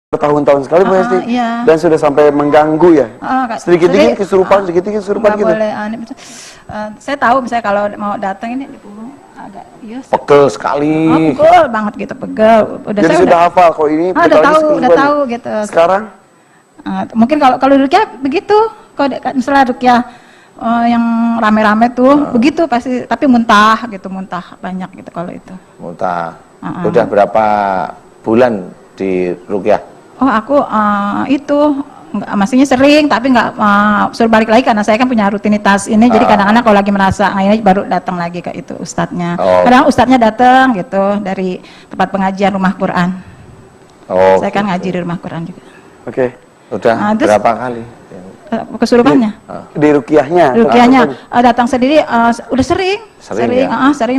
bertahun-tahun sekali Bu Hesti, iya. dan sudah sampai mengganggu ya. Sedikit-sedikit kesurupan, sedikit-sedikit kesurupan gitu. Boleh, saya tahu misalnya kalau mau datang ini di punggung agak pegel sekali. pegel banget gitu, pegel. Jadi saya sudah hafal kok ini. Udah tahu gitu. Sekarang? Mungkin kalau Rukyah begitu, kalau misalnya Rukyah yang rame-rame tuh begitu pasti, tapi muntah banyak gitu kalau itu. Muntah. Udah berapa bulan di Rukyah? Oh aku maksudnya sering, tapi nggak suruh balik lagi karena saya kan punya rutinitas ini. Jadi kadang-kadang kalau lagi merasa ini baru datang lagi ke itu ustadznya. Kadang ustadznya datang gitu dari tempat pengajian rumah Quran. Saya kan ngaji di rumah Quran juga. Udah berapa kali kesurupannya? Di Rukyahnya datang sendiri, udah sering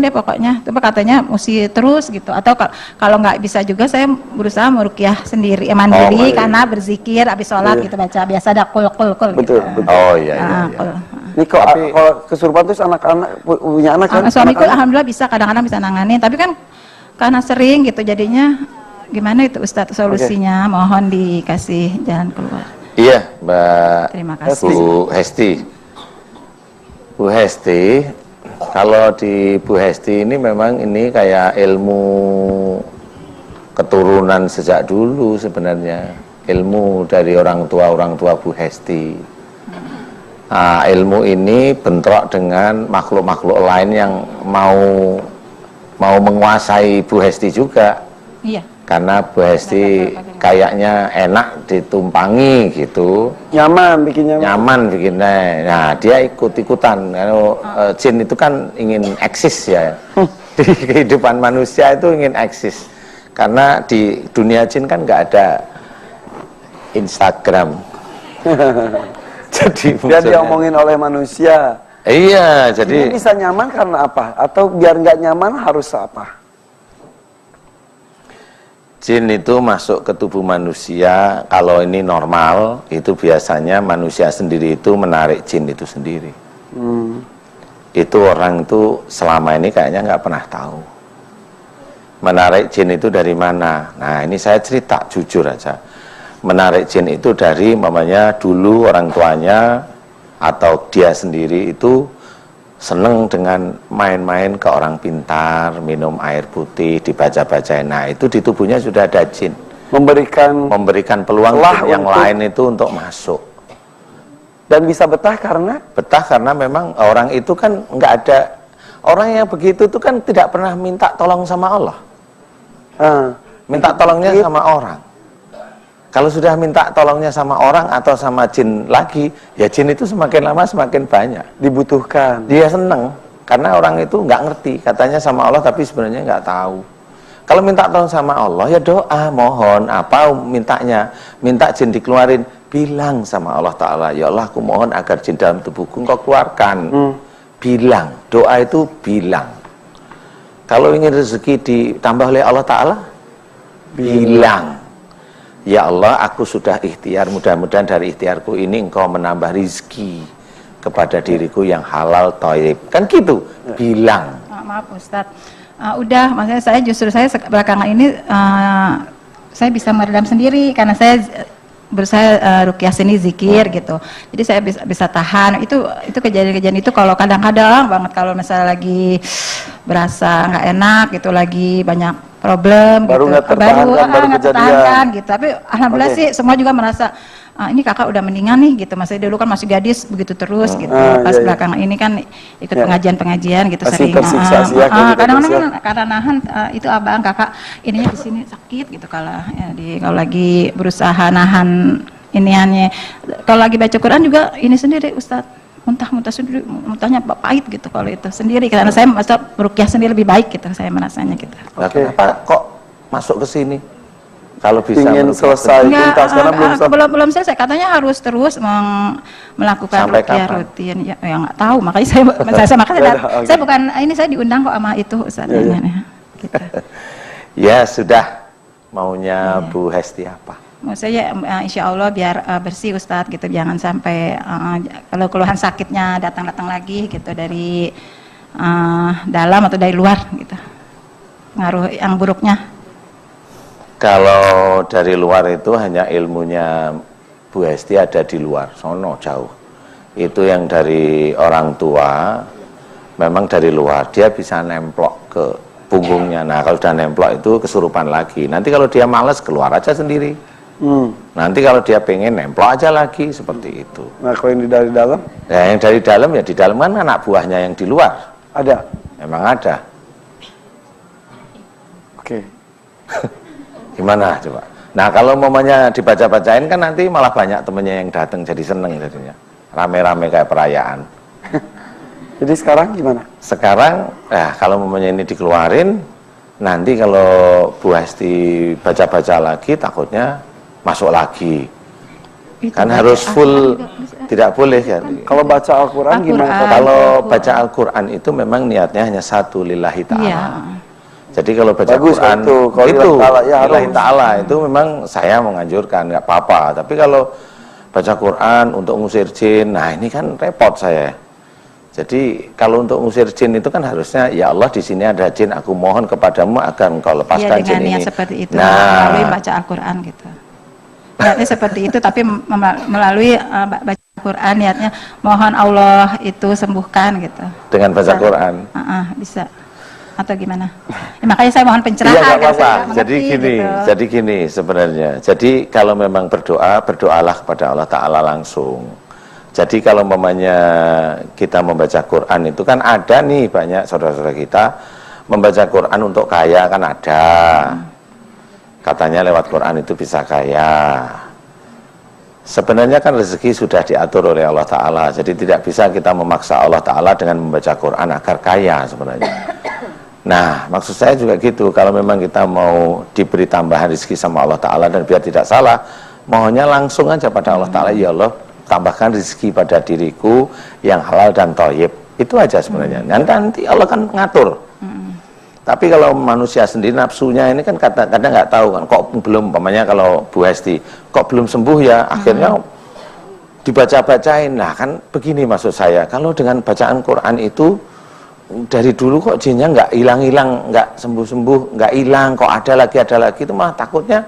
deh pokoknya. Tapi katanya mesti terus gitu. Atau kalau nggak bisa juga saya berusaha merukyah sendiri, mandiri, karena berzikir habis sholat gitu, baca biasa ada kul betul, gitu. betul. Ini kalau kesurupan terus anak-anak punya anak kan? Suamiku alhamdulillah bisa, kadang-kadang bisa nanganin. Tapi kan karena sering gitu jadinya gimana itu Ustadz solusinya? Mohon dikasih jalan keluar. Iya, Mbak. Terima kasih. Bu Hesti, kalau di Bu Hesti ini memang ini kayak ilmu keturunan sejak dulu sebenarnya, ilmu dari orang tua Bu Hesti. Nah, ilmu ini bentrok dengan makhluk-makhluk lain yang mau menguasai Bu Hesti juga. Iya. Karena Bu Hesti kayaknya enak ditumpangi gitu, nyaman bikinnya. Nah dia ikut-ikutan. Kalau jin itu kan ingin eksis ya, di kehidupan manusia itu ingin eksis. Karena di dunia jin kan nggak ada Instagram. Jadi dia diomongin oleh manusia. Iya, jadi ini bisa nyaman karena apa? Atau biar nggak nyaman harus apa? Jin itu masuk ke tubuh manusia, kalau ini normal, itu biasanya manusia sendiri itu menarik jin itu sendiri. Itu orang itu selama ini kayaknya nggak pernah tahu. Menarik jin itu dari mana? Nah ini saya cerita, jujur aja. Menarik jin itu dari, mamanya dulu orang tuanya atau dia sendiri itu seneng dengan main-main ke orang pintar, minum air putih, dibaca-bacain. Nah itu di tubuhnya sudah ada jin, memberikan peluang yang lain itu untuk masuk. Dan bisa betah karena memang orang itu kan nggak ada, orang yang begitu itu kan tidak pernah minta tolong sama Allah, minta tolongnya sama orang. Kalau sudah minta tolongnya sama orang atau sama jin lagi, ya jin itu semakin lama semakin banyak dibutuhkan. Dia seneng karena orang itu nggak ngerti, katanya sama Allah tapi sebenarnya nggak tahu. Kalau minta tolong sama Allah ya doa, mohon apa mintanya, minta jin dikeluarin, bilang sama Allah Ta'ala, ya Allah aku mohon agar jin dalam tubuhku engkau keluarkan. Bilang, doa itu bilang. Kalau ingin rezeki ditambah oleh Allah Ta'ala, bilang, ya Allah, aku sudah ikhtiar, mudah-mudahan dari ikhtiarku ini engkau menambah rizki kepada diriku yang halal, thayyib. Kan gitu, bilang. Maaf Ustadz, maksudnya saya belakangan ini saya bisa meredam sendiri karena saya berusaha rukyah seni zikir gitu. Jadi saya bisa tahan. Itu kejadian-kejadian itu kalau kadang-kadang banget kalau misalnya lagi berasa nggak enak gitu, lagi banyak problem baru gitu, nggak tertahankan gitu. Tapi alhamdulillah sih semua juga merasa ini kakak udah mendingan nih gitu. Masih dulu kan masih gadis begitu terus gitu. Pas belakangan ini kan ikut pengajian-pengajian gitu sering. Kadang-kadang karena nahan itu abang kakak ininya di sini sakit gitu kalau lagi berusaha nahan iniannya. Kalau lagi baca Quran juga ini sendiri Ustadz. Muntah sendiri, muntahnya pahit gitu kalau itu sendiri, karena saya merasa merukyah sendiri lebih baik gitu, saya merasanya gitu. Kenapa kok masuk ke sini? Kalau bisa ingin selesai tuntas karena belum selesai, katanya harus terus melakukan rukyah rutin. Ya nggak tahu, makanya saya bukan ini, saya diundang kok sama itu Ustaz. Gitu. Ya sudah, maunya Bu Hesti apa? Saya insya Allah biar bersih Ustadz gitu, jangan sampai kalau keluhan sakitnya datang lagi gitu dari dalam atau dari luar gitu, pengaruh yang buruknya. Kalau dari luar itu hanya ilmunya Bu Hesti ada di luar, sono jauh. Itu yang dari orang tua, memang dari luar, dia bisa nemplok ke punggungnya. Nah, kalau sudah nemplok itu kesurupan lagi. Nanti kalau dia malas, keluar aja sendiri. Nanti kalau dia pengen, nemplok aja lagi, seperti itu. Nah, kalau yang dari dalam? Nah, yang dari dalam, ya di dalam kan anak buahnya yang di luar. Ada? Memang ada. Oke. Gimana coba? Nah, kalau momennya dibaca-bacain kan nanti malah banyak temennya yang datang, jadi seneng jadinya. Rame-rame kayak perayaan. Jadi sekarang gimana? Sekarang, kalau momennya ini dikeluarin, nanti kalau Bu Hesti baca-baca lagi, takutnya masuk lagi. Itu Kan baca harus full, Al-Quran tidak boleh ya. Kalau baca Al-Quran gimana? Al-Quran. Kalau baca Al-Quran itu memang niatnya hanya satu, lillahi ta'ala. Iya. Jadi kalau baca Bagus Quran itu. Kalau lillahi ta'ala, ya lillahi harus. ta'ala itu memang saya menganjurkan, nggak apa-apa. Tapi kalau baca Quran untuk ngusir jin, nah ini kan repot saya. Jadi kalau untuk ngusir jin itu kan harusnya, ya Allah di sini ada jin, aku mohon kepadamu agar engkau Iya, lepaskan jin dengan ini. niat seperti itu, Nah, melalui baca Al-Quran gitu. Niatnya seperti itu, tapi melalui baca Al-Quran, niatnya mohon Allah itu sembuhkan gitu. dengan baca Bisa. Quran. Bisa. Atau gimana? Ya, makanya saya mohon Iya, pencerahan. nggak kan, saya apa-apa. nggak Jadi mengerti, gini, gitu. jadi gini sebenarnya. Jadi kalau memang berdoa, berdoalah kepada Allah Ta'ala langsung. Jadi kalau umpamanya kita membaca Quran itu kan ada nih banyak saudara-saudara kita membaca Quran untuk kaya kan ada. Katanya lewat Quran itu bisa kaya. Sebenarnya kan rezeki sudah diatur oleh Allah Ta'ala. Jadi tidak bisa kita memaksa Allah Ta'ala dengan membaca Quran agar kaya sebenarnya. Nah, maksud saya juga gitu, kalau memang kita mau diberi tambahan rezeki sama Allah Ta'ala dan biar tidak salah, mohonnya langsung aja pada Allah Ta'ala, ya Allah, tambahkan rezeki pada diriku yang halal dan thayyib. Itu aja sebenarnya. Nanti Allah kan ngatur. Tapi kalau manusia sendiri nafsunya ini kan kadang nggak tahu kan, kok belum, umpamanya kalau Bu Hesti, kok belum sembuh ya, akhirnya dibaca-bacain. Nah kan begini maksud saya, kalau dengan bacaan Quran itu, dari dulu kok jinnya nggak hilang-hilang, nggak sembuh-sembuh, nggak hilang, kok ada lagi, itu malah takutnya,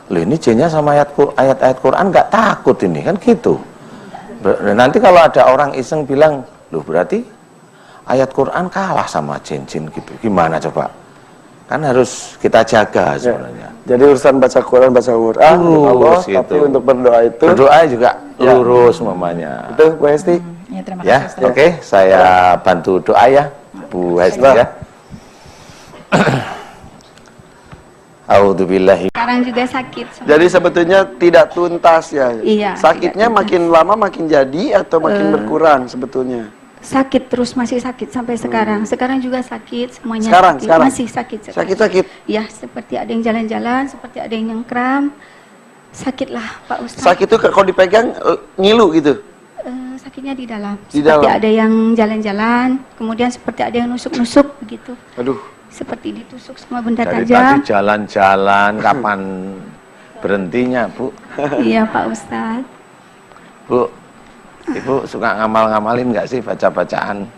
loh ini jinnya sama ayat-ayat Quran nggak takut ini, kan gitu. Nanti kalau ada orang iseng bilang, loh berarti ayat Quran kalah sama jin-jin gitu, gimana coba? Kan harus kita jaga sebenarnya. Jadi urusan baca Quran Allah, gitu. tapi untuk berdoa itu berdoa juga lurus mamanya. Itu Bu Hesti. Ya, terima Ya, kasih, Ustaz. oke, saya bantu doa ya, Bu Hesti ya. A'udzubillahi. Sekarang juga sakit. Jadi sebetulnya tidak tuntas ya. Iya, Sakitnya tidak makin lama makin jadi atau makin berkurang sebetulnya. Sakit terus, masih sakit sampai sekarang. Sekarang juga sakit, semuanya Sekarang, sakit. sekarang? Masih sakit. sekarang. Sakit-sakit. Ya, seperti ada yang jalan-jalan, seperti ada yang nyengkram. Sakitlah Pak Ustaz. Sakit itu kalau dipegang ngilu gitu. Sakitnya di dalam. Di Seperti dalam. ada yang jalan-jalan, kemudian seperti ada yang nusuk-nusuk begitu. Aduh. Seperti ditusuk semua benda Dari tajam. tadi jalan-jalan, kapan berhentinya, Bu? Iya Pak Ustaz. Bu, Ibu suka ngamal-ngamalin nggak sih baca-bacaan?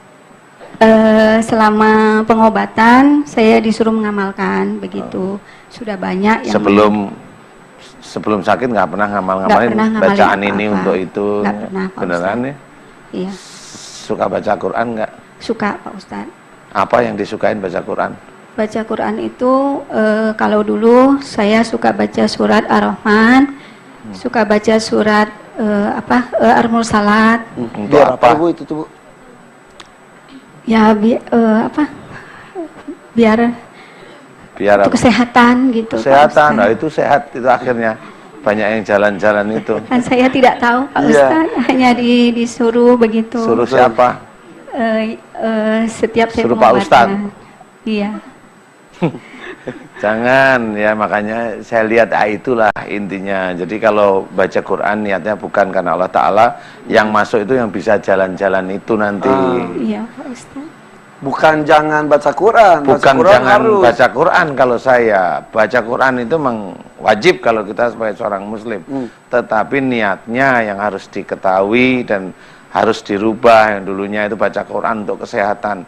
Selama pengobatan saya disuruh mengamalkan begitu. Sudah banyak yang Sebelum sakit nggak pernah Nggak ngamal-ngamalin pernah ngamalin bacaan ini apa-apa. untuk itu? Nggak pernah, Pak Beneran ya? Iya, Suka baca Quran nggak? suka Pak Ustaz. Apa yang disukain baca Quran? Baca Quran itu kalau dulu saya suka baca surat Ar-Rahman, suka baca surat Al-Mursalat. Untuk Biar apa? Bu itu tuh Bu? Ya biar Biar untuk kesehatan gitu. Pak kesehatan. Ustaz. Nah itu sehat itu akhirnya. Banyak yang jalan-jalan itu. Kan saya tidak tahu Pak Iya. Ustaz, hanya disuruh begitu. Suruh siapa? Setiap saya Suruh Pak pengobatan. Ustadz? Iya. Jangan ya, makanya saya lihat itulah intinya. Jadi kalau baca Quran niatnya bukan karena Allah Ta'ala, yang masuk itu yang bisa jalan-jalan itu nanti. Iya Pak Ustaz. Bukan jangan baca Quran. Baca Bukan Quran jangan harus. baca Quran. Kalau saya baca Quran itu memang wajib kalau kita sebagai seorang muslim. Tetapi niatnya yang harus diketahui dan harus dirubah. Yang dulunya itu baca Quran untuk kesehatan.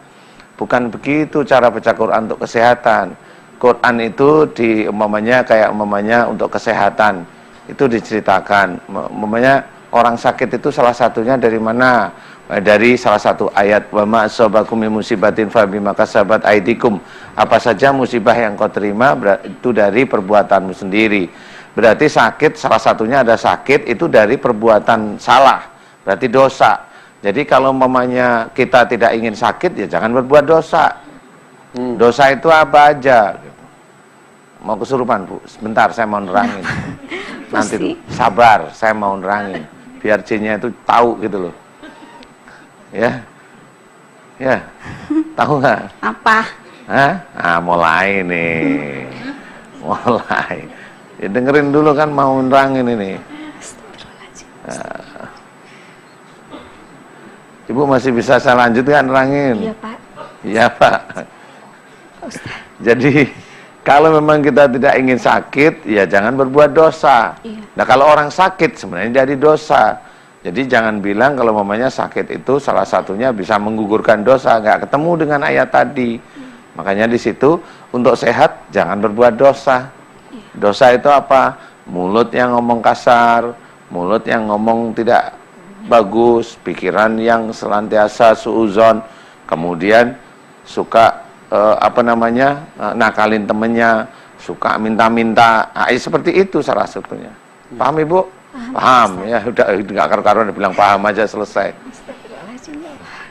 Bukan begitu cara baca Quran untuk kesehatan. Quran itu umpamanya untuk kesehatan itu diceritakan. Umpamanya orang sakit itu salah satunya dari mana? Dari salah satu ayat, wa ma asabakum min musibatin fa bima kasabat aydikum. Apa saja musibah yang kau terima itu dari perbuatanmu sendiri. Berarti sakit salah satunya ada sakit itu dari perbuatan salah. Berarti dosa. Jadi kalau umpamanya kita tidak ingin sakit ya jangan berbuat dosa. Dosa itu apa aja? Mau kesurupan, Bu? Sebentar, saya mau nerangin. Nanti tuh, sabar, saya mau nerangin. Biar jinnya itu tahu gitu loh. Ya, ya, tahu nggak? Apa? Hah? Ah, mulai nih, mulai. Ya, dengerin dulu kan mau nerangin ini. Ibu masih bisa saya lanjutkan nerangin? Iya, Pak. Iya, Pak. Jadi kalau memang kita tidak ingin sakit, ya jangan berbuat dosa. Iya. Nah kalau orang sakit sebenarnya jadi dosa. Jadi jangan bilang kalau mamanya sakit itu salah satunya bisa menggugurkan dosa. Nggak ketemu dengan ayat tadi. Makanya di situ untuk sehat jangan berbuat dosa. Dosa itu apa? Mulut yang ngomong kasar, mulut yang ngomong tidak bagus, pikiran yang senantiasa suuzon, kemudian suka nakalin temennya, suka minta-minta. Nah, seperti itu salah satunya. Paham Ibu? Paham ya, udah nggak karu-karuan bilang paham aja selesai.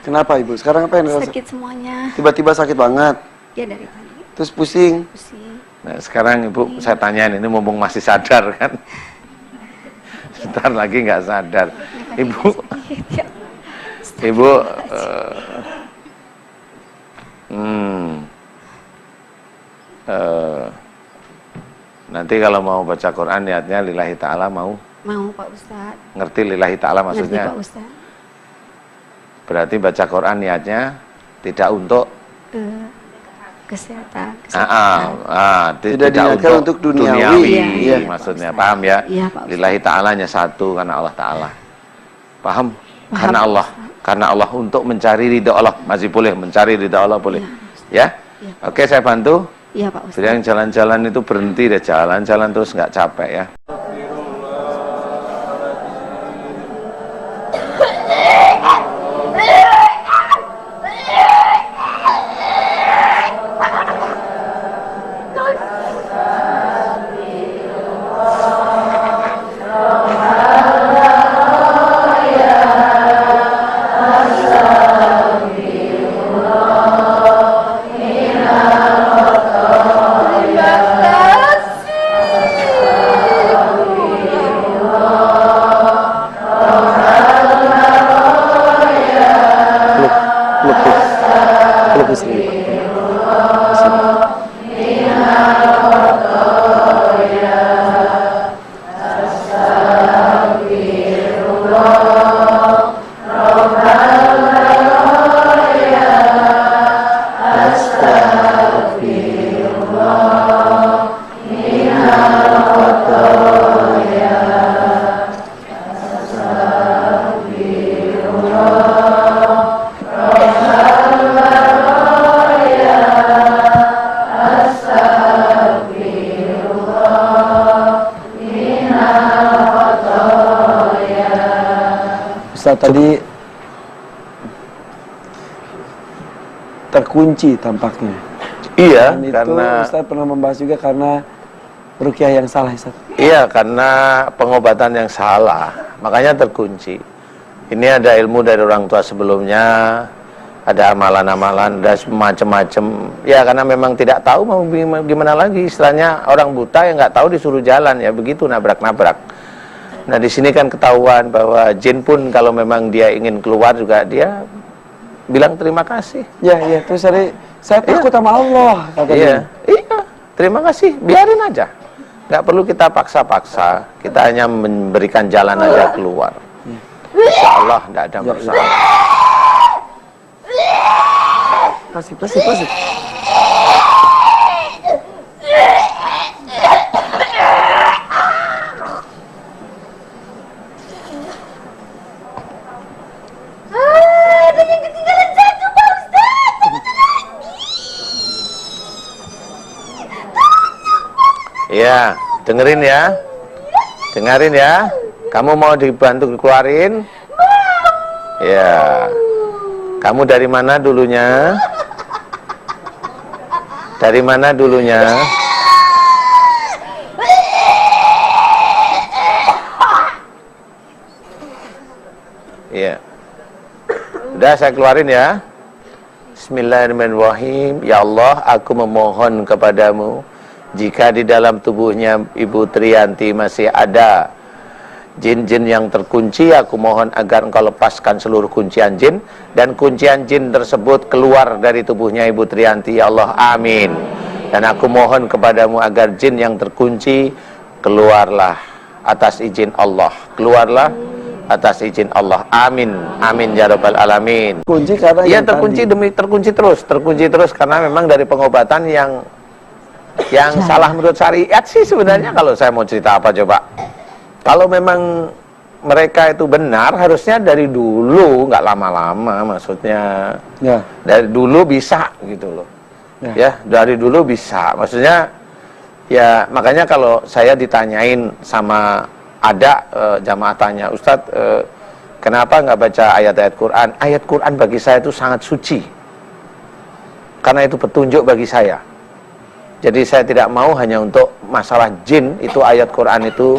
Kenapa Ibu? Sekarang apa yang dirasakan? Sakit semuanya. Tiba-tiba sakit banget. Ya dari tadi. Terus pusing. Pusing. Nah, sekarang Ibu saya tanyain, ini mumpung masih sadar kan? Sebentar lagi nggak sadar. Ibu nanti kalau mau baca Quran niatnya lillahi ta'ala mau Pak Ustadz. ngerti lillahi ta'ala maksudnya? Ngerti Pak Ustadz. Berarti baca Quran niatnya tidak untuk Kesehatan. tidak diniatkan untuk duniawi. Iya, maksudnya paham ya? Iya, Pak Ustadz. Lillahi ta'alanya satu karena Allah Ta'ala. Paham? Karena Allah. Karena Allah untuk mencari ridha Allah. Masih boleh mencari ridha Allah boleh. Ya? Iya. Oke, saya bantu. Iya Pak Ustadz. Jadi yang jalan-jalan itu berhenti deh, jalan-jalan terus nggak capek ya. Ustaz tadi terkunci tampaknya. Iya, Dan itu karena Ustaz pernah membahas juga karena ruqyah yang salah, Ustaz. iya karena pengobatan yang salah, makanya terkunci. Ini ada ilmu dari orang tua sebelumnya, ada amalan-amalan, ada macam-macam. Ya karena memang tidak tahu mau gimana lagi, istilahnya orang buta yang nggak tahu disuruh jalan ya begitu nabrak-nabrak. Nah di sini kan ketahuan bahwa jin pun kalau memang dia ingin keluar juga dia bilang terima kasih. Ya, iya. Terus saya takut sama Allah, katanya. Iya, terima kasih, biarin aja. Nggak perlu kita paksa-paksa, kita hanya memberikan jalan aja keluar. Insya Allah nggak ada masalah. Pasif. Ya, dengerin ya. Dengerin ya. Kamu mau dibantu keluarin? Ya. Kamu dari mana dulunya? Dari mana dulunya? Ya. Udah saya keluarin ya. Bismillahirrahmanirrahim. Ya Allah, aku memohon kepadamu, jika di dalam tubuhnya Ibu Triyanti masih ada jin-jin yang terkunci, aku mohon agar engkau lepaskan seluruh kuncian jin, dan kuncian jin tersebut keluar dari tubuhnya Ibu Triyanti, ya Allah, amin. Dan aku mohon kepadamu agar jin yang terkunci keluarlah atas izin Allah, keluarlah atas izin Allah, amin, amin ya rabbal alamin. Kunci karena Iya, terkunci demi terkunci terus karena memang dari pengobatan yang salah menurut syariat sih sebenarnya. Kalau saya mau cerita apa coba, kalau memang mereka itu benar, harusnya dari dulu, nggak lama-lama, maksudnya ya. Dari dulu bisa gitu loh, ya dari dulu bisa, maksudnya ya. Makanya kalau saya ditanyain sama ada jamaah tanya, Ustadz, kenapa nggak baca ayat-ayat Quran? Ayat Quran bagi saya itu sangat suci, karena itu petunjuk bagi saya. Jadi saya tidak mau hanya untuk masalah jin, itu ayat Quran itu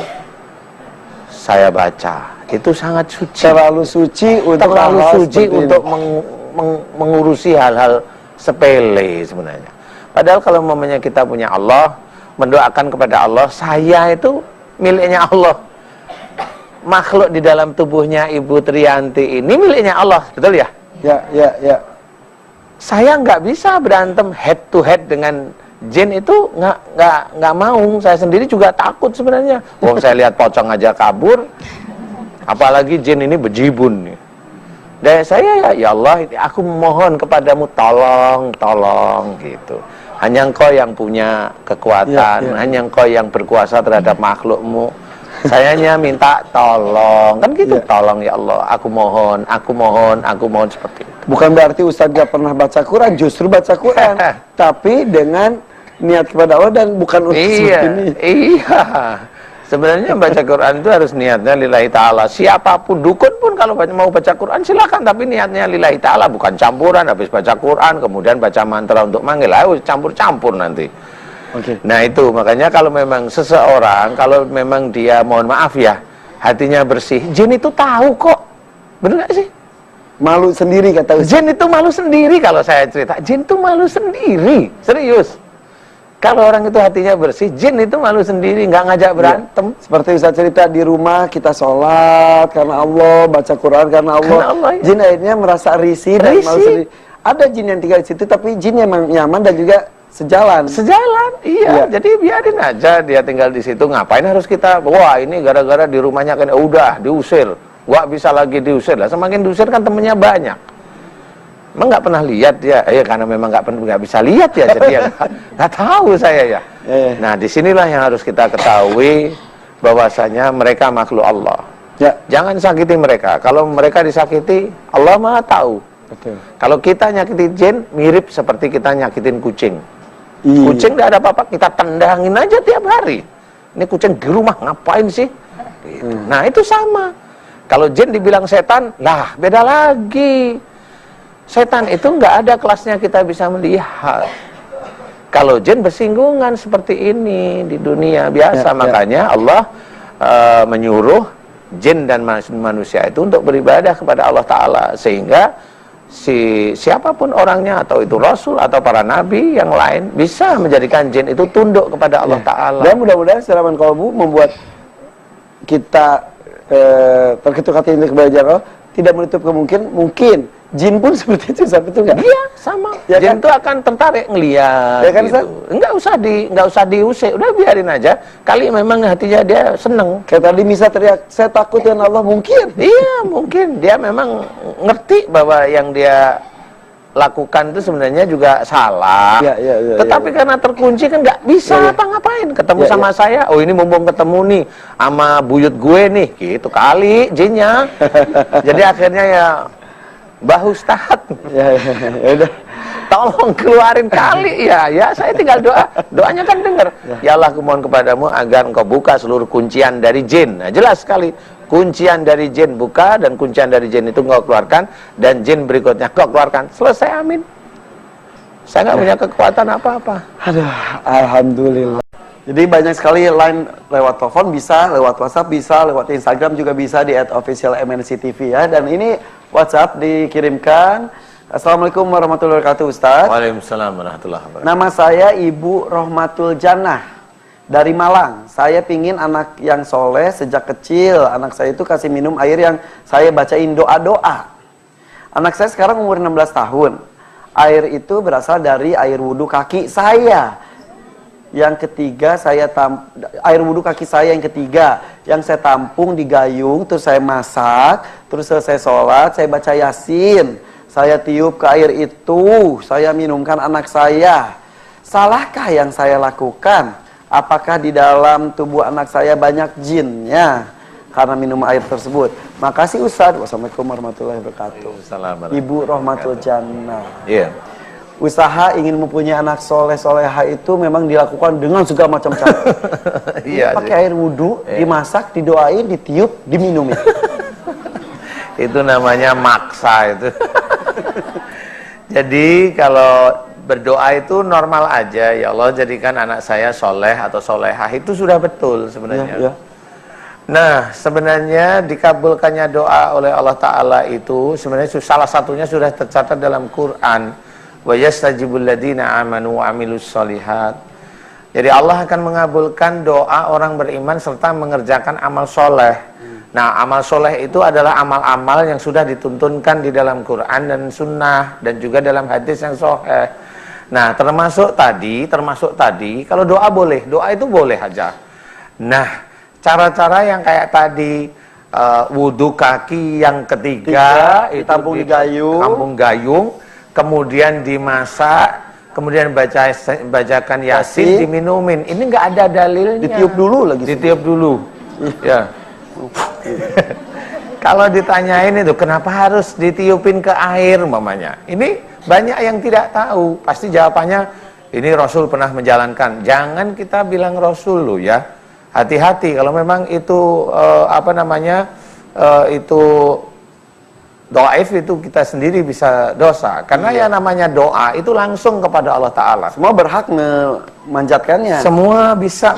saya baca, itu sangat suci. Terlalu suci untuk mengurusi hal-hal sepele sebenarnya. Padahal kalau mamanya kita punya Allah, mendoakan kepada Allah, saya itu miliknya Allah. Makhluk di dalam tubuhnya Ibu Triyanti ini miliknya Allah, betul ya? Ya. Saya nggak bisa berantem head to head dengan jin, itu nggak mau. Saya sendiri juga takut sebenarnya. Wong saya lihat pocong aja kabur, apalagi jin ini bejibun. Dan saya ya Allah, aku mohon kepadamu, tolong gitu. Hanya Engkau yang punya kekuatan, hanya Engkau yang berkuasa terhadap makhlukmu. Sayanya minta tolong, kan gitu. Tolong ya Allah, aku mohon seperti itu. Bukan berarti Ustadz gak pernah baca Quran, justru baca Quran, tapi dengan niat kepada Allah dan bukan untuk seperti ini. Iya. Sebenarnya baca Quran itu harus niatnya lillahi ta'ala. Siapapun, dukun pun kalau mau baca Quran silakan, tapi niatnya lillahi ta'ala, bukan campuran. Habis baca Quran kemudian baca mantra untuk manggil, ayo campur-campur nanti. Nah itu makanya kalau memang seseorang, kalau memang dia, mohon maaf ya, hatinya bersih, jin itu tahu kok, bener gak sih? Malu sendiri kata Ustaz. Jin itu malu sendiri. Kalau saya cerita, jin itu malu sendiri, serius. Kalau orang itu hatinya bersih, jin itu malu sendiri, nggak ngajak berantem. Seperti Ustaz cerita, di rumah kita sholat karena Allah, baca Quran karena Allah, jin akhirnya merasa risih dan malu sendiri. Ada jin yang tinggal di situ, tapi jin yang nyaman dan juga sejalan, iya. Jadi biarin aja dia tinggal di situ. Ngapain harus kita, wah ini gara-gara di rumahnya kan udah diusir, nggak bisa lagi diusir lah. Semakin diusir kan temennya banyak. Emang nggak pernah lihat dia, karena memang nggak bisa lihat ya, jadi ya nggak tahu saya ya. Nah disinilah yang harus kita ketahui, bahwasanya mereka makhluk Allah. Jangan sakiti mereka. Kalau mereka disakiti, Allah Maha tahu. Betul. Kalau kita nyakiti jin, mirip seperti kita nyakitin kucing. Kucing nggak ada apa-apa, kita tendangin aja tiap hari. Ini kucing di rumah ngapain sih? Gitu. Nah itu sama. Kalau jin dibilang setan, lah beda lagi. Setan itu nggak ada kelasnya kita bisa melihat. Kalau jin bersinggungan seperti ini di dunia biasa, makanya Allah menyuruh jin dan manusia itu untuk beribadah kepada Allah Ta'ala, sehingga siapapun orangnya, atau itu Rasul atau para Nabi yang lain, bisa menjadikan jin itu tunduk kepada Allah Ta'ala. Dan mudah-mudahan siraman kolbu membuat kita terketuk hati kepada Allah, tidak menutup kemungkinan, mungkin jin pun seperti itu, saat itu enggak? Iya, sama. Ya jin itu akan tertarik ngelihat. Ya kan, gitu. Enggak usah diusir, udah biarin aja. Kali memang hatinya dia seneng. Kayak tadi Misa teriak, saya takut dengan Allah, mungkin. Iya, mungkin dia memang ngerti bahwa yang dia lakukan itu sebenarnya juga salah. Tetapi karena terkunci kan nggak bisa apa-ngapain. Ketemu sama saya, oh ini mumpung ketemu nih sama buyut gue nih, gitu kali jinnya. Jadi akhirnya ya Mbah Ustadz. Ya udah. tolong keluarin kali ya. Ya, saya tinggal doa. Doanya kan dengar. Ya Allah, aku mohon kepadamu agar engkau buka seluruh kuncian dari jin. Nah, jelas sekali. Kuncian dari jin buka dan kuncian dari jin itu engkau keluarkan dan jin berikutnya engkau keluarkan. Selesai, amin. Saya nggak punya kekuatan apa-apa. Aduh, alhamdulillah. Jadi banyak sekali line lewat telepon bisa, lewat WhatsApp bisa, lewat Instagram juga bisa di @officialmnctv ya. Dan ini WhatsApp dikirimkan. Assalamualaikum warahmatullahi wabarakatuh, Ustaz. Waalaikumsalam warahmatullahi wabarakatuh. Nama saya Ibu Rohmatul Jannah dari Malang. Saya pingin anak yang soleh sejak kecil. Anak saya itu kasih minum air yang saya bacain doa-doa. Anak saya sekarang umur 16 tahun. Air itu berasal dari air wudhu kaki saya. Yang ketiga air wudhu kaki saya yang ketiga, yang saya tampung di gayung, terus saya masak, terus selesai sholat, saya baca Yasin, saya tiup ke air itu, saya minumkan anak saya. Salahkah yang saya lakukan? Apakah di dalam tubuh anak saya banyak jinnya karena minum air tersebut? Makasih Ustaz. Wassalamualaikum warahmatullahi wabarakatuh. Ibu Rohmatul Jannah. Iya. Usaha ingin mempunyai anak soleh-soleha itu memang dilakukan dengan segala macam cara. Iya. Pakai air wudhu, dimasak, didoain, ditiup, diminumin. Itu namanya maksa itu. Jadi kalau berdoa itu normal aja. Ya Allah, jadikan anak saya soleh atau solehah, itu sudah betul sebenarnya. Ya. Nah, sebenarnya dikabulkannya doa oleh Allah Ta'ala itu sebenarnya salah satunya sudah tercatat dalam Quran. Wa yastajibul ladina amanu wa amilus solihat. Jadi Allah akan mengabulkan doa orang beriman serta mengerjakan amal soleh. Nah, amal soleh itu adalah amal-amal yang sudah dituntunkan di dalam Quran dan Sunnah dan juga dalam hadis yang sahih. Nah, termasuk tadi, kalau doa boleh, doa itu boleh aja. Nah, cara-cara yang kayak tadi, wudhu kaki yang ketiga, itu ditampung di gayung. Tampung gayung. Kemudian dimasak, kemudian bacakan Yasin, diminumin. Ini nggak ada dalilnya. Ditiup dulu lagi. Ditiup dulu. Ya. Kalau ditanyain itu kenapa harus ditiupin ke air umpamanya? Ini banyak yang tidak tahu. Pasti jawabannya ini Rasul pernah menjalankan. Jangan kita bilang Rasul loh ya. Hati-hati kalau memang itu itu doaif, itu kita sendiri bisa dosa. Karena yang namanya doa itu langsung kepada Allah Ta'ala. Semua berhak memanjatkannya. Semua bisa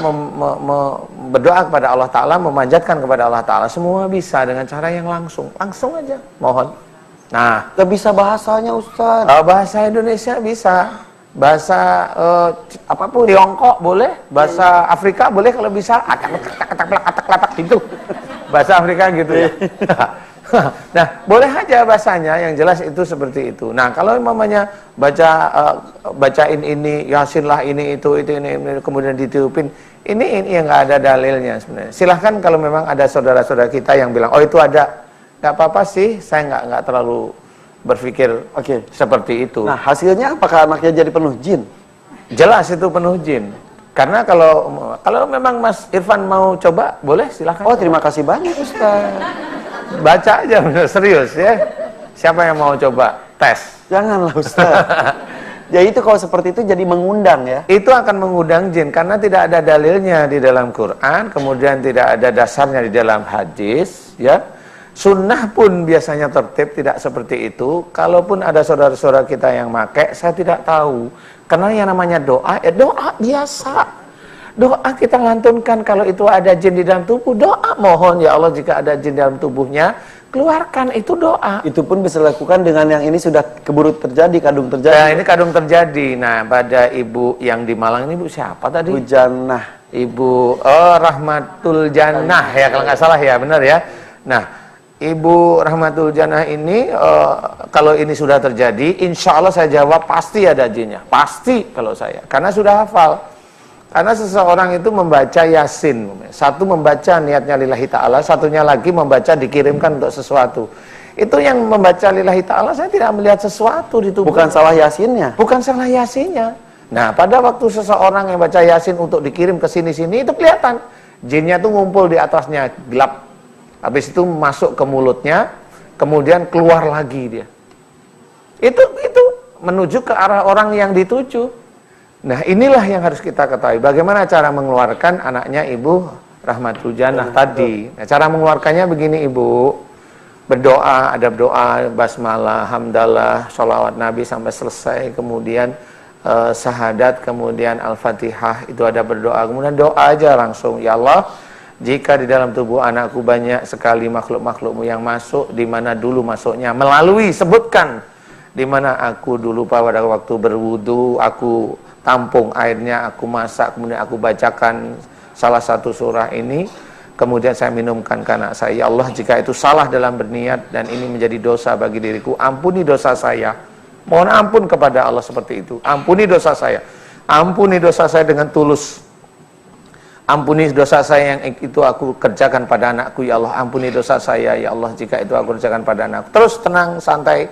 berdoa kepada Allah Ta'ala, memanjatkan kepada Allah Ta'ala. Semua bisa dengan cara yang langsung. Langsung aja, mohon. Nah, gak bisa bahasanya Ustaz. Bahasa Indonesia bisa. Bahasa apapun, Tiongkok boleh. Bahasa Afrika boleh kalau bisa. Atak-atak gitu. Bahasa Afrika gitu ya. Nah, boleh aja bahasanya, yang jelas itu seperti itu. Nah, kalau mamanya bacain ini, Yasin lah ini, itu, ini, kemudian ditiupin, ini yang nggak ada dalilnya sebenarnya. Silahkan kalau memang ada saudara-saudara kita yang bilang, oh itu ada, nggak apa-apa sih, saya nggak terlalu berpikir seperti itu. Nah, hasilnya apakah anaknya jadi penuh jin? Jelas itu penuh jin. Karena kalau memang Mas Irfan mau coba, boleh silahkan. Oh, terima kasih banyak Ustaz. Baca aja, bener, serius ya. Siapa yang mau coba tes? Janganlah Ustaz. Ya itu kalau seperti itu jadi mengundang ya. Itu akan mengundang jin karena tidak ada dalilnya di dalam Quran, kemudian tidak ada dasarnya di dalam hadis, ya. Sunnah pun biasanya tertib tidak seperti itu. Kalaupun ada saudara-saudara kita yang make, saya tidak tahu. Karena yang namanya doa, doa biasa. Doa kita lantunkan kalau itu ada jin di dalam tubuh, doa mohon ya Allah jika ada jin dalam tubuhnya, keluarkan, itu doa. Itu pun bisa dilakukan dengan yang ini sudah keburu terjadi, kadung terjadi. Nah, ini kadung terjadi. Nah, pada ibu yang di Malang ini, ibu siapa tadi? Ibu Jannah. Ibu Rahmatul Jannah ya kalau nggak salah ya, benar ya. Nah, Ibu Rahmatul Jannah ini kalau ini sudah terjadi, insya Allah saya jawab pasti ada jinnya, pasti kalau saya, karena sudah hafal. Karena seseorang itu membaca Yasin, satu membaca niatnya lillahi ta'ala, satunya lagi membaca dikirimkan untuk sesuatu. Itu yang membaca lillahi ta'ala, saya tidak melihat sesuatu di tubuh. Bukan salah Yasinnya? Bukan salah Yasinnya. Nah, pada waktu seseorang yang baca Yasin untuk dikirim ke sini-sini, itu kelihatan. Jinnya itu ngumpul di atasnya, gelap. Habis itu masuk ke mulutnya, kemudian keluar lagi dia. Itu menuju ke arah orang yang dituju. Nah, inilah yang harus kita ketahui. Bagaimana cara mengeluarkan anaknya Ibu Rahmatul Jannah tadi. Nah, cara mengeluarkannya begini, Ibu. Berdoa, ada doa, basmalah, hamdalah, sholawat Nabi sampai selesai, kemudian syahadat, kemudian Al-Fatihah, itu ada berdoa, kemudian doa aja langsung, ya Allah, jika di dalam tubuh anakku banyak sekali makhluk-makhlukmu yang masuk, di mana dulu masuknya, melalui, sebutkan, di mana aku dulu pada waktu berwudu, aku tampung airnya, aku masak, kemudian aku bacakan salah satu surah ini, kemudian saya minumkan ke anak saya. Ya Allah, jika itu salah dalam berniat dan ini menjadi dosa bagi diriku, ampuni dosa saya. Mohon ampun kepada Allah seperti itu. Ampuni dosa saya. Ampuni dosa saya dengan tulus. Ampuni dosa saya yang itu aku kerjakan pada anakku. Ya Allah, ampuni dosa saya. Ya Allah, jika itu aku kerjakan pada anakku. Terus tenang, santai.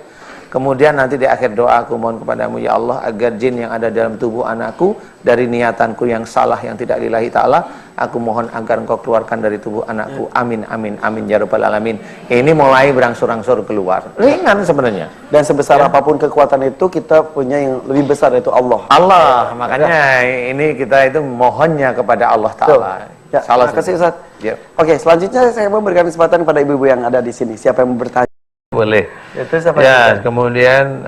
Kemudian nanti di akhir doa aku mohon kepadamu, ya Allah, agar jin yang ada dalam tubuh anakku dari niatanku yang salah, yang tidak lillahi ta'ala, aku mohon agar engkau keluarkan dari tubuh anakku. Amin, amin, amin, ya rabbal alamin. Ini mulai berangsur-angsur keluar. Ringan sebenarnya. Dan sebesar apapun kekuatan itu, kita punya yang lebih besar, yaitu Allah. Allah, makanya ini kita itu mohonnya kepada Allah Ta'ala. Ya, terima kasih Ustaz. Ya. Oke, selanjutnya saya mau berikan kesempatan kepada ibu-ibu yang ada di sini. Siapa yang mau bertanya? Boleh. Itu siapa Ya, kemudian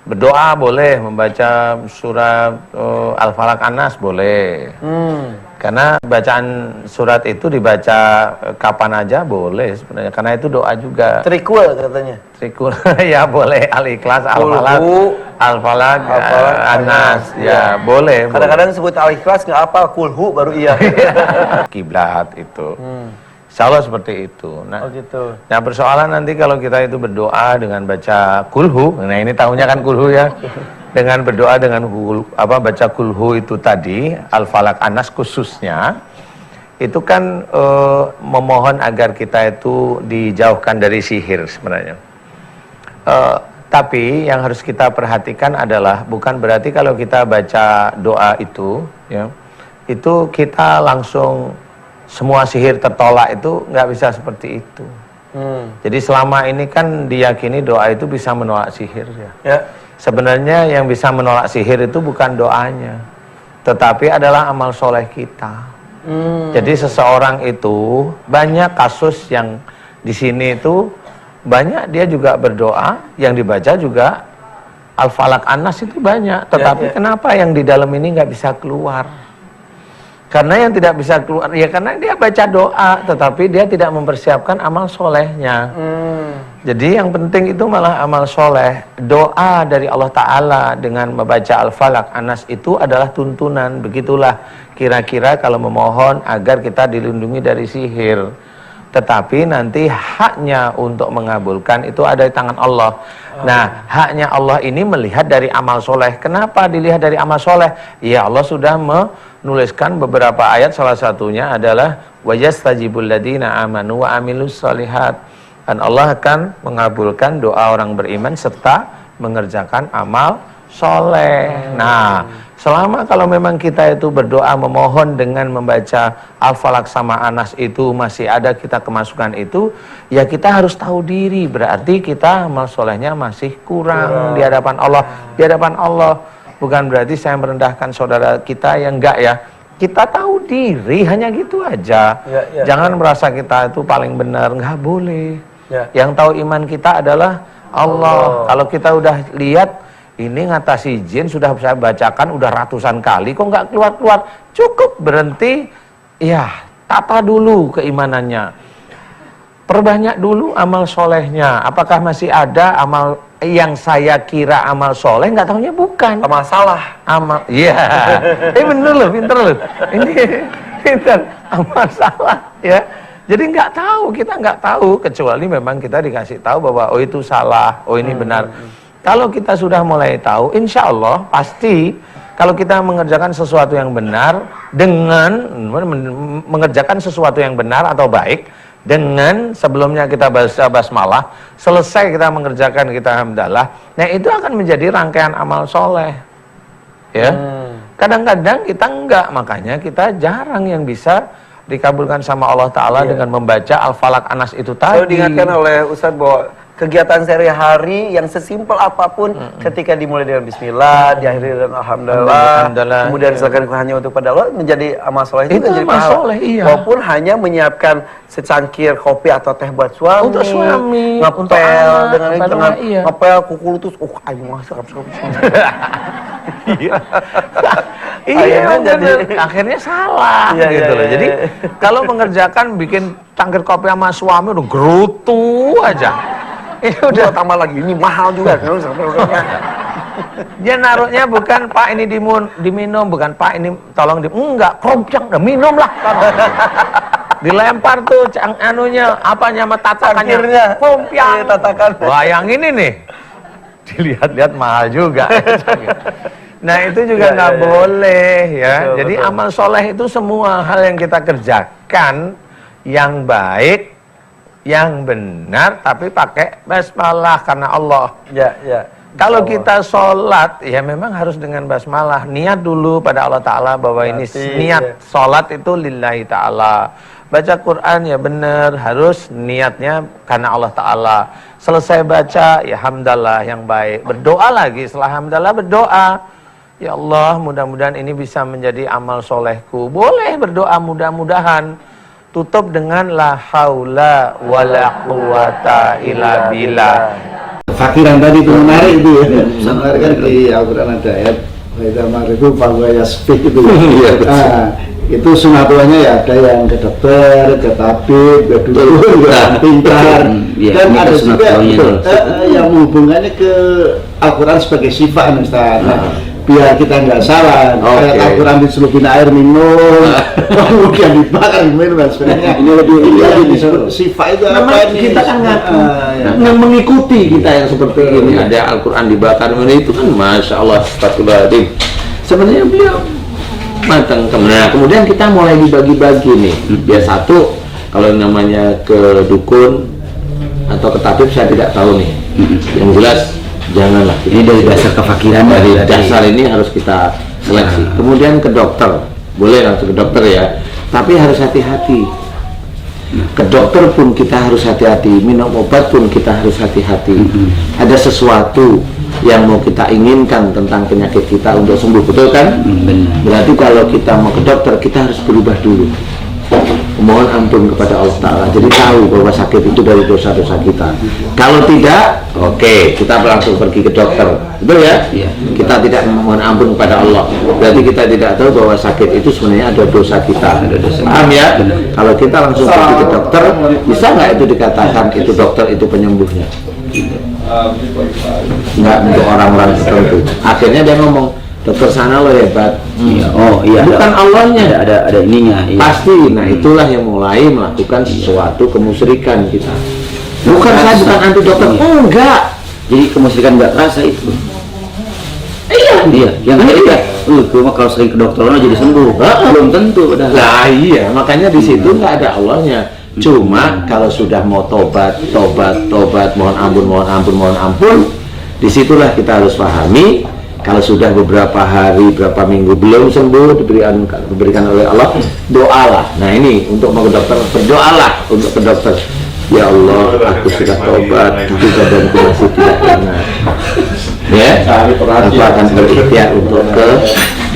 berdoa boleh, membaca surat Al-Falaq An-Nas boleh. Karena bacaan surat itu dibaca kapan aja boleh sebenarnya, karena itu doa juga. Trikul katanya. Trikul ya boleh, Al-Ikhlas, Al-Falaq, Al-Falaq, An-Nas ya boleh. Kadang-kadang sebut Al-Ikhlas nggak apa, kulhu baru iya. Kiblat itu. Insya Allah seperti itu. Nah, gitu. Nah, persoalan nanti kalau kita itu berdoa dengan baca kulhu, nah ini tahunya kan kulhu ya, dengan berdoa dengan baca kulhu itu tadi, Al-Falaq An-Nas khususnya, itu kan memohon agar kita itu dijauhkan dari sihir sebenarnya. Tapi yang harus kita perhatikan adalah bukan berarti kalau kita baca doa itu, ya, itu kita langsung semua sihir tertolak, itu nggak bisa seperti itu. Jadi selama ini kan diyakini doa itu bisa menolak sihir ya. Sebenarnya yang bisa menolak sihir itu bukan doanya, tetapi adalah amal soleh kita. Jadi seseorang itu banyak kasus yang di sini itu banyak dia juga berdoa, yang dibaca juga Al-Falaq An-Nas itu banyak, tetapi kenapa yang di dalam ini nggak bisa keluar? Karena yang tidak bisa keluar, ya karena dia baca doa, tetapi dia tidak mempersiapkan amal solehnya. Jadi yang penting itu malah amal soleh. Doa dari Allah Ta'ala dengan membaca Al-Falaq An-Nas itu adalah tuntunan. Begitulah kira-kira kalau memohon agar kita dilindungi dari sihir. Tetapi nanti haknya untuk mengabulkan itu ada di tangan Allah. Nah, haknya Allah ini melihat dari amal soleh. Kenapa dilihat dari amal soleh? Ya Allah sudah menuliskan beberapa ayat, salah satunya adalah wajastajibul ladina amanu wa amilus solihat. Dan Allah akan mengabulkan doa orang beriman serta mengerjakan amal soleh. Nah, selama kalau memang kita itu berdoa memohon dengan membaca Al-Falaq sama An-Nas itu masih ada kita kemasukan itu, ya kita harus tahu diri, berarti kita amal solehnya masih kurang di hadapan Allah. Di hadapan Allah bukan berarti saya merendahkan saudara kita yang enggak ya. Kita tahu diri, hanya gitu aja. Jangan merasa kita itu paling benar, nggak boleh. Yang tahu iman kita adalah Allah. Kalau kita udah lihat ini ngatasi jin sudah saya bacakan udah ratusan kali kok nggak keluar-keluar, cukup berhenti, ya tata dulu keimanannya, perbanyak dulu amal solehnya. Apakah masih ada amal yang saya kira amal soleh, nggak tahunya bukan Amal salah. amal, iya. Bener loh, pinter loh ini, pinter, amal salah ya. Jadi nggak tahu, kita nggak tahu, kecuali memang kita dikasih tahu bahwa oh itu salah, oh ini benar. Kalau kita sudah mulai tahu, insya Allah pasti kalau kita mengerjakan sesuatu yang benar dengan mengerjakan sesuatu yang benar atau baik dengan sebelumnya kita baca basmalah, selesai kita mengerjakan kita hamdalah, nah itu akan menjadi rangkaian amal soleh. Ya, kadang-kadang kita enggak, makanya kita jarang yang bisa dikabulkan sama Allah Ta'ala dengan membaca Al-Falaq An-Nas itu tadi. Saya diingatkan oleh Ustaz bahwa kegiatan sehari-hari yang sesimpel apapun ketika dimulai dengan bismillah, diakhiri dengan alhamdulillah, kemudian silakan hanya untuk pada Allah, menjadi amal soleh itu menjadi pahala. Iya. Walaupun hanya menyiapkan secangkir kopi atau teh buat suami, untuk suami, ngepel dengan iya. ngepel kuku lutut, ayo masuk iya. Iya, jadi akhirnya salah gitu loh. Jadi kalau mengerjakan bikin cangkir kopi sama suami udah gerutu aja. Udah tambah lagi, ini mahal juga. Dia naruhnya bukan Pak ini diminum, bukan Pak ini tolong enggak, keroncong, udah minum lah. Dilempar tuh anunya, apanya sama tatakannya, kompiang. Tatakan. Wah, yang ini nih, dilihat-lihat mahal juga. Nah itu juga nggak boleh ya. Betul, jadi betul. amal soleh itu semua hal yang kita kerjakan yang baik, yang benar, tapi pakai basmalah karena Allah. Ya, ya. Kalau kita sholat, ya memang harus dengan basmalah. Niat dulu pada Allah Ta'ala bahwa ini niat sholat itu lillahi ta'ala. Baca Quran ya benar, harus niatnya karena Allah Ta'ala. Selesai baca, ya hamdalah yang baik. Berdoa lagi, setelah hamdalah berdoa. Ya Allah, mudah-mudahan ini bisa menjadi amal solehku. Boleh berdoa mudah-mudahan. Tutup dengan la haula wala quwata illa billah. Fakiran tadi itu menarik itu ya. Menarik kan di Al-Quran ada ayat Waidah Maribu Fahuwa Yasfik itu. Itu sunatuannya ya ada yang ke dokter, ke tabib, ke dukun, ke pintar. Dan ada juga yang menghubungkannya ke Al-Quran sebagai sifat Ustaz. Biar kita nggak salah, kayak Al-Quran dicelupin air minum, kemudian dibakar minum dan sebagainya. Ini lebih sifat itu apa ini? Kita kan yang mengikuti kita yang seperti ini. Ada Al-Quran dibakar minum itu kan, masya Allah, astagfirullahaladzim. Sebenarnya beliau matang. Nah, kemudian kita mulai dibagi-bagi nih. Biar satu, kalau namanya ke dukun atau ke tabib saya tidak tahu nih. Yang jelas janganlah. Ini dari dasar kefakiran, dari dasar ini harus kita seleksi. Kemudian ke dokter, boleh langsung ke dokter ya, tapi harus hati-hati. Ke dokter pun kita harus hati-hati, minum obat pun kita harus hati-hati. Ada sesuatu yang mau kita inginkan tentang penyakit kita untuk sembuh, betul kan? Berarti kalau kita mau ke dokter, kita harus berubah dulu. Mohon ampun kepada Allah Ta'ala. Jadi tahu bahwa sakit itu dari dosa-dosa kita. Kalau tidak, oke, kita langsung pergi ke dokter. Betul ya? Kita tidak mohon ampun kepada Allah. Berarti kita tidak tahu bahwa sakit itu sebenarnya ada dosa kita. Paham ya? Kalau kita langsung pergi ke dokter, bisa nggak itu dikatakan itu dokter itu penyembuhnya? Nggak, untuk orang-orang tertentu. Akhirnya dia ngomong, dokter sana lo hebat. Bukan Allahnya, ada ininya. Pasti. Nah itulah yang mulai melakukan sesuatu kemusyrikan kita. Bukan saya bukan anti dokter, enggak. Jadi kemusyrikan nggak terasa itu. Iya. Yang ketiga, cuma kalau sering ke dokter jadi sembuh. Belum tentu. Nah iya, makanya di situ nggak ada Allahnya. Cuma kalau sudah mau tobat, mohon ampun, disitulah kita harus pahami. Kalau sudah beberapa hari, beberapa minggu belum sembuh, diberikan oleh Allah, doalah. Nah ini untuk mau ke dokter, berdoalah untuk ke dokter. Ya Allah, aku sudah tobat, tapi badanku masih tidak enak. Ya, aku akan berikhtiar untuk ke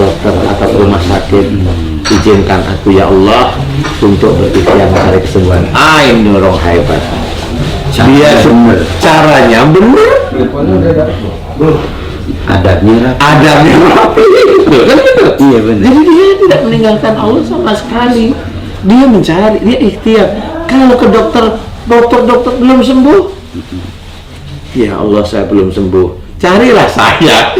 dokter atau ke rumah sakit. Izinkan aku ya Allah untuk berikhtiar mencari kesembuhan. Ini orang hebat. Dia benar, caranya benar. Adabnya rapi. Kan betul? Iya benar. Jadi dia tidak meninggalkan Allah sama sekali. Dia mencari, dia ikhtiar. Kalau ke dokter belum sembuh. Ya Allah, saya belum sembuh. Carilah saya.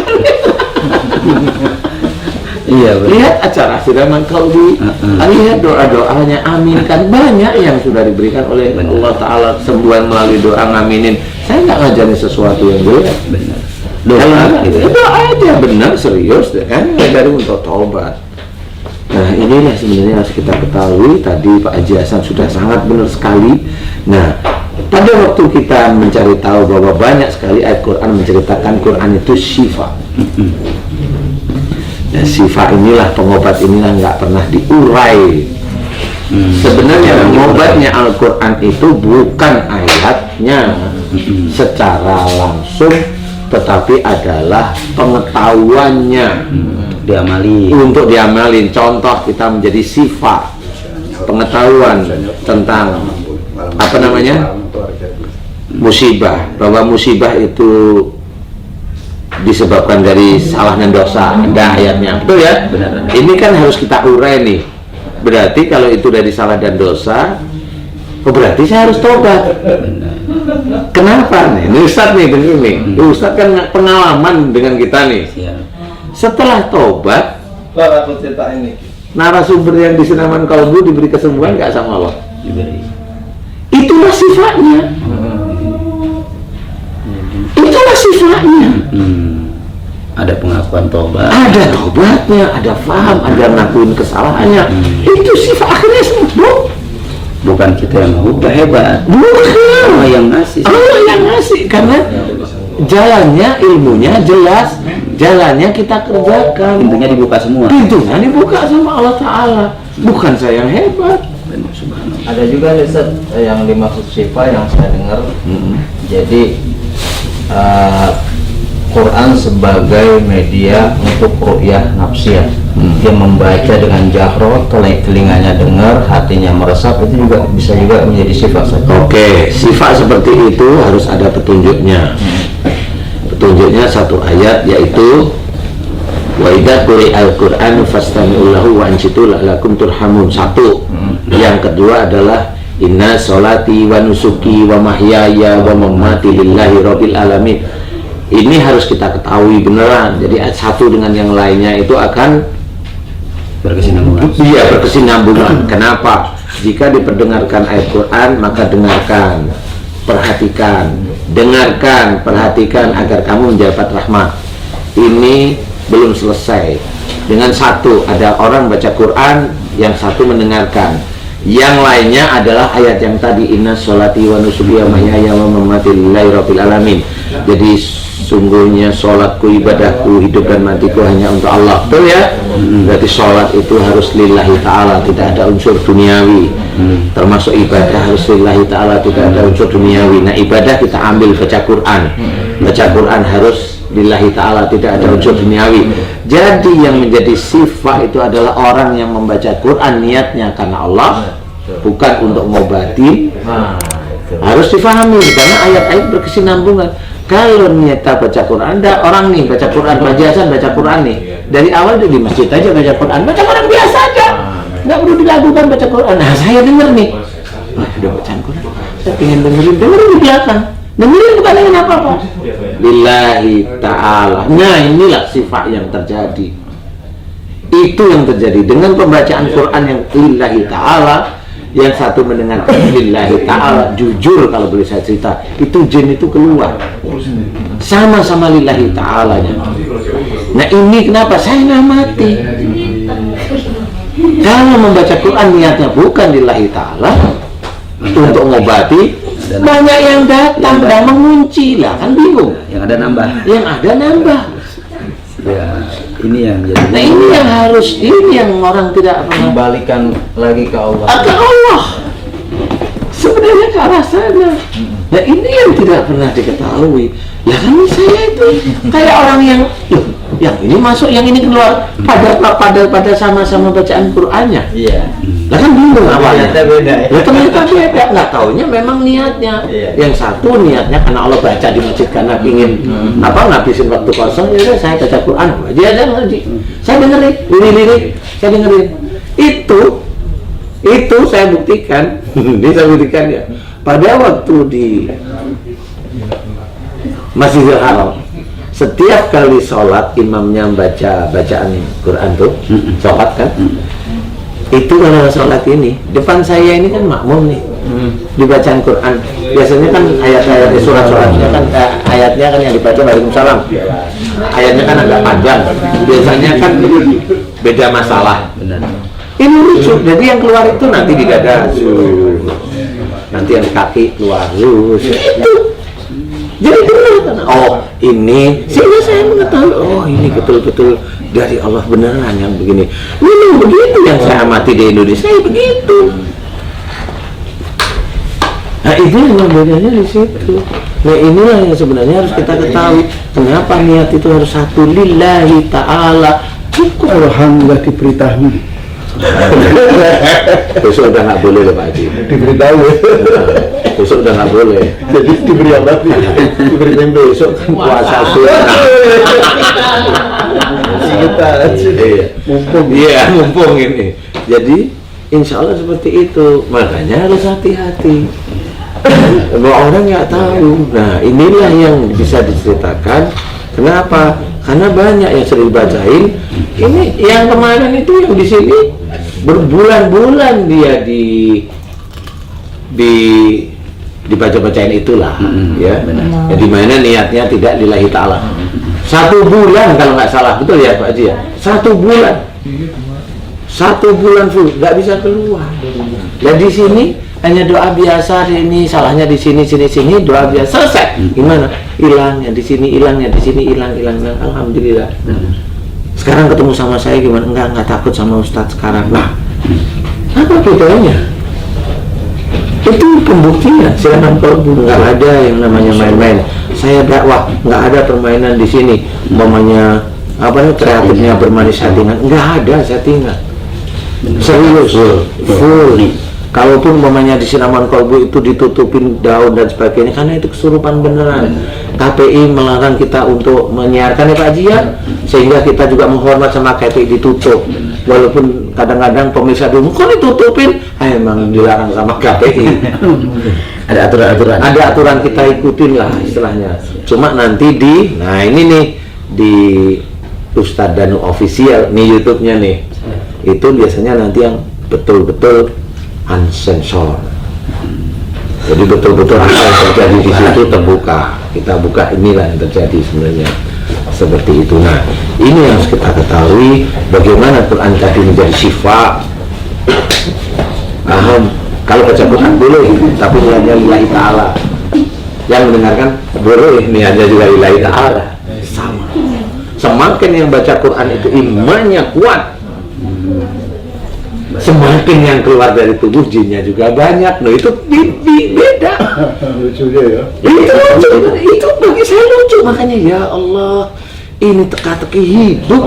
Iya benar. Lihat acara Siraman Kalbi, lihat doa-doanya, aminkan. Banyak yang sudah diberikan oleh Allah Ta'ala kesembuhan melalui doa ngaminin. Saya nggak ngajarin sesuatu yang jelek. Benar. Doa aja, benar, serius kan, dari untuk taubat. Nah inilah sebenarnya harus kita ketahui. Tadi Pak Haji Hasan sudah sangat benar sekali. Nah pada waktu kita mencari tahu bahwa banyak sekali ayat Quran menceritakan Quran itu syifa. Nah syifa inilah, pengobat inilah nggak pernah diurai. Sebenarnya pengobatnya Al-Quran itu bukan ayatnya, secara langsung, tetapi adalah pengetahuannya untuk diamalin. Contoh, kita menjadi sifat pengetahuan tentang apa namanya musibah, bahwa musibah itu disebabkan dari salah dan dosa, ada ayatnya, betul ya? Benar. Ini kan harus kita urai nih. Berarti kalau itu dari salah dan dosa, berarti saya harus tobat. Kenapa nih? Ini Ustadz nih begini. Ustadz kan pengalaman dengan kita nih. Setelah tobat, aku cerita ini. Narasumber yang di Senaman Kalbu diberi kesembuhan nggak sama Allah? Diberi. Itulah sifatnya. Itulah sifatnya. Ada pengakuan tobat. Ada tobatnya, ada paham, ada ngakuin kesalahannya. Itu sifat akhirnya sembuh. Bukan kita yang ubah hebat. Bukan. Allah yang ngasih. Allah yang ngasih, karena jalannya, ilmunya jelas, jalannya kita kerjakan. Pintunya dibuka semua. Pintunya dibuka sama Allah Ta'ala. Bukan saya yang hebat. Ada juga Ustaz yang dimaksud syifa yang saya dengar. Jadi Quran sebagai media untuk ru'yah nafsiyah. Dia membaca dengan jahro, telinganya dengar, hatinya meresap, itu juga bisa juga menjadi sifat. Oke, sifat seperti itu harus ada petunjuknya. Petunjuknya satu ayat, yaitu wa idza quri'al Qur'an fastami'u lahu wa ansitu la'allakum turhamun. Satu. Yang kedua adalah inna sholati wa nusuki wa mahyaya wa mamati lillahi rabbil alamin. Ini harus kita ketahui beneran. Jadi satu dengan yang lainnya itu akan berkesinambungan. Iya, berkesinambungan. Kenapa? Jika diperdengarkan ayat Quran, maka dengarkan, perhatikan, dengarkan, perhatikan agar kamu mendapat rahmat. Ini belum selesai. Dengan satu, ada orang baca Quran, yang satu mendengarkan. Yang lainnya adalah ayat yang tadi, inna sholati wa nusuki wa mahyaya wa mamati lillahi rabbil alamin. Jadi sungguhnya sholatku, ibadahku, hidup dan matiku hanya untuk Allah. Betul ya? Berarti sholat itu harus lillahi ta'ala, tidak ada unsur duniawi. Termasuk ibadah harus lillahi ta'ala, tidak ada unsur duniawi. Nah, ibadah kita ambil baca Quran. Baca Quran harus lillahi ta'ala, tidak ada unsur duniawi. Jadi yang menjadi sifat itu adalah orang yang membaca Quran niatnya karena Allah, bukan untuk ngobati. Harus difahami, karena ayat-ayat berkesinambungan. Kalau niatnya baca Quran, ada orang nih baca Quran, majasan baca Quran nih, dari awal dia di masjid aja baca Quran biasa aja, nggak perlu dilakukan baca Quran. Nah, saya denger nih, wah udah bacaan Quran, saya pengen dengerin di belakang, dengerin bukan dengan apa-apa, lillahi ta'ala. Nah, inilah sifat yang terjadi. Itu yang terjadi dengan pembacaan Quran yang lillahi ta'ala. Yang satu mendengarkan lillahi ta'ala. Jujur kalau boleh saya cerita, itu jin itu keluar sama-sama lillahi ta'alanya. Nah, ini kenapa saya ngamati. Kalau membaca Quran niatnya bukan lillahi ta'ala, untuk ngobati, banyak yang datang dan mengunci lah, kan bingung. Yang ada nambah. Ya, ini yang jadi. Nah, ini yang harus, ini yang orang tidak pernah Kembalikan lagi ke Allah. Ke Allah. Sebenarnya ke arah sana. Nah, ini yang tidak pernah diketahui. Ya kan saya itu kayak orang yang, loh, yang ini masuk, yang ini keluar, pada sama-sama bacaan Qur'annya. Iya. Lah kan bingung awalnya. Ternyata beda ya. Ya, ternyata beda. Nggak taunya memang niatnya. Iya. Yang satu niatnya karena Allah baca di masjid karena ingin ngabisin waktu kosong, ya udah saya baca Quran. Dia ada ngaji. Saya dengerin, lirik, saya dengerin. Itu saya buktikan. Ini saya buktikan ya. Pada waktu di Masjidil Haram, setiap kali sholat imamnya baca bacaan Quran tuh, sholat kan, itu kalau sholat ini depan saya ini kan makmum nih, dibacaan Quran. Biasanya kan ayat-ayat surat-suratnya kan ayatnya kan yang dibaca Waalaikumsalam, ayatnya kan agak panjang. Biasanya kan beda masalah. Ini lucu. Jadi yang keluar itu nanti di dada, nanti yang di kaki keluar, itu. Jadi benar, oh ini, sehingga saya mengetahui, oh ini betul-betul dari Allah beneran yang begini. Memang begitu yang saya amati di Indonesia, begitu. Nah itu yang bedanya di situ. Nah inilah yang sebenarnya harus kita ketahui. Kenapa niat itu harus satu, lillahi ta'ala. Alhamdulillah diberitahu. Besok udah nggak boleh loh Pak Haji. Diberitahu. Besok udah nggak boleh. Jadi diberi apa? Diberi tempe. Besok kan puasa sunnah. Kita mumpung. Iya, mumpung ini. Jadi insya Allah seperti itu. Makanya harus hati-hati. Bahwa orang nggak tahu. Nah inilah yang bisa diceritakan. Kenapa? Karena banyak yang sering bacain. Ini yang kemarin itu yang di sini berbulan-bulan dia dibaca-bacain itulah, ya. Jadi mana niatnya tidak lillahi ta'ala. 1 bulan kalau nggak salah, betul ya Pak Haji ya? 1 bulan. 1 bulan full, nggak bisa keluar. Dan di sini hanya doa biasa, ini salahnya di sini doa biasa, selesai. Gimana? Hilangnya di sini, hilangnya di sini, hilang. Alhamdulillah. Sekarang ketemu sama saya gimana? Enggak takut sama Ustadz sekarang. Nah, apa bedanya? Itu pembuktian. Silakan kolbu, nggak ada yang namanya main-main. Saya dakwah, nggak ada permainan di sini. Umpamanya kreatifnya bermanis settingan, nggak ada settingan. Serius, full. Kalaupun umpamanya di siraman kolbu itu ditutupin daun dan sebagainya, karena itu kesurupan beneran. KPI melarang kita untuk menyiarkan ya Pak Haji ya, sehingga kita juga menghormat sama KPI ditutup. Walaupun kadang-kadang pemirsa dulu, kok ditutupin? Emang dilarang sama KPI. Ada aturan-aturan. Ada aturan, kita ikutin lah istilahnya. Cuma nanti nah ini nih di Ustadz Danu Official nih YouTube-nya nih, itu biasanya nanti yang betul-betul unsensor. Jadi betul-betul apa yang terjadi di situ terbuka. Kita buka, inilah yang terjadi sebenarnya seperti itu. Nah, ini yang harus kita ketahui, bagaimana Quran tadi menjadi syifa. Paham? Kalau baca Quran boleh, tapi niatnya lillahi ta'ala. Yang mendengarkan boleh, niatnya juga lillahi ta'ala. Sama. Semakin yang baca Quran itu imannya kuat, semakin yang keluar dari tubuh jinnya juga banyak. Nah itu beda. Lucunya ya. Itu bagi saya lucu. Makanya ya Allah, ini teka-teki hidup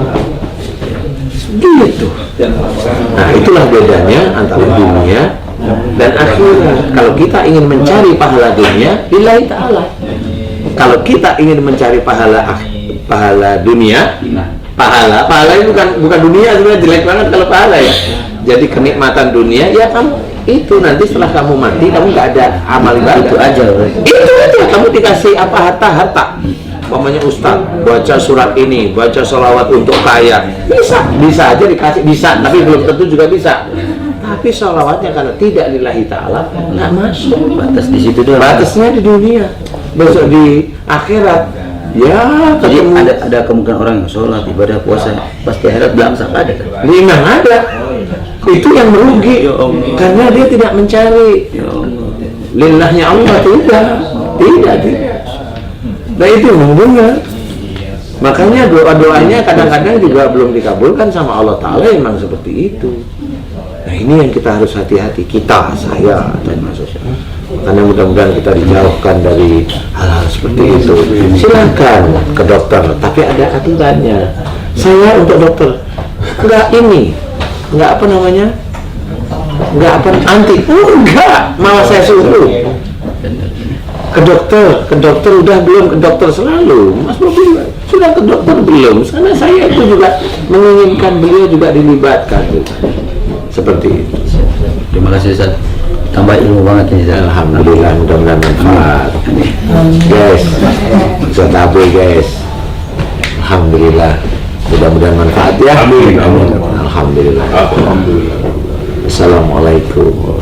gitu. Nah itulah bedanya antara dunia dan akhirat. Kalau kita ingin mencari pahala dunia, lillahi ta'ala. Kalau kita ingin mencari pahala dunia, pahala ini bukan dunia, sebenarnya jelek banget kalau pahala ya. Jadi kenikmatan dunia ya kamu itu nanti setelah kamu mati kamu nggak ada amal ibadah, itu aja kamu dikasih apa harta. Umpamanya Ustaz baca surat ini, baca sholawat untuk kaya, bisa aja dikasih, bisa, tapi belum tentu juga bisa. Tapi sholawatnya karena tidak lillahi ta'ala nggak masuk, Batas di situ doang. batasnya di dunia. Besok di akhirat ya Jadi ketemu. ada kemungkinan orang yang sholat, ibadah, puasa, pasti akhirat belangsak ada kan? Memang ada. Itu yang merugi karena dia tidak mencari lillahnya Allah, tidak. Nah itu menguntungkan. Makanya doa-doanya kadang-kadang juga belum dikabulkan sama Allah Ta'ala, memang seperti itu. Nah ini yang kita harus hati-hati, saya termasuk. Karena mudah-mudahan kita dijauhkan dari hal-hal seperti itu. Silakan ke dokter, tapi ada aturannya. Saya untuk dokter enggak anti, enggak, malah saya suruh ke dokter udah belum ke dokter selalu, Mas Bobi sudah ke dokter belum, karena saya itu juga menginginkan beliau juga dilibatkan seperti itu. Terima kasih Ustaz, tambah ilmu banget nih Ustaz. Alhamdulillah, mudah-mudahan manfaat guys, Ustaz Abu guys, alhamdulillah, mudah-mudahan manfaat ya. Amin. Alhamdulillah. Assalamualaikum.